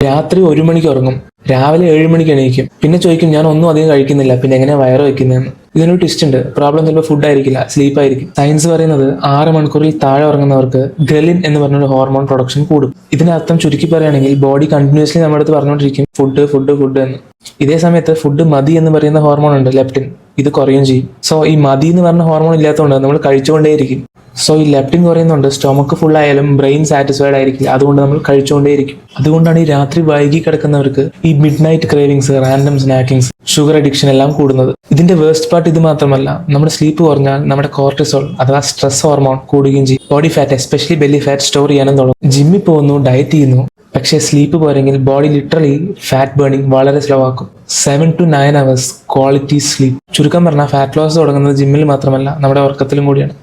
രാത്രി 1 മണിക്ക് ഉറങ്ങും, രാവിലെ 7 മണിക്ക് എണീക്കും. പിന്നെ ചോദിക്കും ഞാൻ ഒന്നും അധികം കഴിക്കുന്നില്ല, പിന്നെ എങ്ങനെ വയറ് വെക്കുന്നതെന്ന്. ഇതിനൊരു ട്വിസ്റ്റ് ഉണ്ട്. പ്രോബ്ലം ചിലപ്പോൾ ഫുഡ് ആയിരിക്കില്ല, സ്ലീപ്പ് ആയിരിക്കും. സയൻസ് പറയുന്നത് 6 മണിക്കൂറിൽ താഴെ ഉറങ്ങുന്നവർക്ക് ഗ്രലിൻ എന്ന് പറഞ്ഞൊരു ഹോർമോൺ പ്രൊഡക്ഷൻ കൂടും. ഇതിനർത്ഥം ചുരുക്കി പറയുകയാണെങ്കിൽ ബോഡി കണ്ടിന്യൂസ്ലി നമ്മുടെ അടുത്ത് പറഞ്ഞുകൊണ്ടിരിക്കും ഫുഡ് ഫുഡ് ഫുഡ് എന്ന്. ഇതേ സമയത്ത് ഫുഡ് മതി എന്ന് പറയുന്ന ഹോർമോൺ ഉണ്ട്, ലെപ്റ്റിൻ. ഇത് കുറയും ചെയ്യും. സോ ഈ മതി എന്ന് പറഞ്ഞ ഹോർമോൺ ഇല്ലാത്തതുകൊണ്ട് നമ്മൾ കഴിച്ചുകൊണ്ടേയിരിക്കും. സോ ഈ ലെപ്റ്റിൻ കുറയുന്നുണ്ട്, സ്റ്റൊമക്ക് ഫുൾ ആയാലും ബ്രെയിൻ സാറ്റിസ്ഫൈഡ് ആയിരിക്കില്ല. അതുകൊണ്ട് നമ്മൾ കഴിച്ചുകൊണ്ടേയിരിക്കും. അതുകൊണ്ടാണ് ഈ രാത്രി വൈകി കിടക്കുന്നവർക്ക് ഈ midnight cravings, random snackings, sugar addiction എല്ലാം കൂടുന്നത്. ഇതിന്റെ വേസ്റ്റ് പാർട്ട് ഇത് മാത്രമല്ല, നമ്മുടെ സ്ലീപ്പ് കുറഞ്ഞാൽ നമ്മുടെ കോർട്ടിസോൾ അഥവാ സ്ട്രെസ് ഹോർമോൺ കൂടുകയും ചെയ്യും. Body fat, especially belly fat store ചെയ്യാനും തുടങ്ങും. ജിമ്മിൽ പോകുന്നു, ഡയറ്റ് ചെയ്യുന്നു, പക്ഷേ സ്ലീപ്പ് പോരെങ്കിൽ ബോഡി ലിറ്ററലി ഫാറ്റ് ബേണിംഗ് വളരെ സ്ലോ ആക്കും. 7 to 9 hours ക്വാളിറ്റി സ്ലീപ്പ്. ചുരുക്കം പറഞ്ഞാൽ ഫാറ്റ് ലോസ് തുടങ്ങുന്നത് ജിമ്മിൽ മാത്രമല്ല, നമ്മുടെ ഉറക്കത്തിലും കൂടിയാണ്.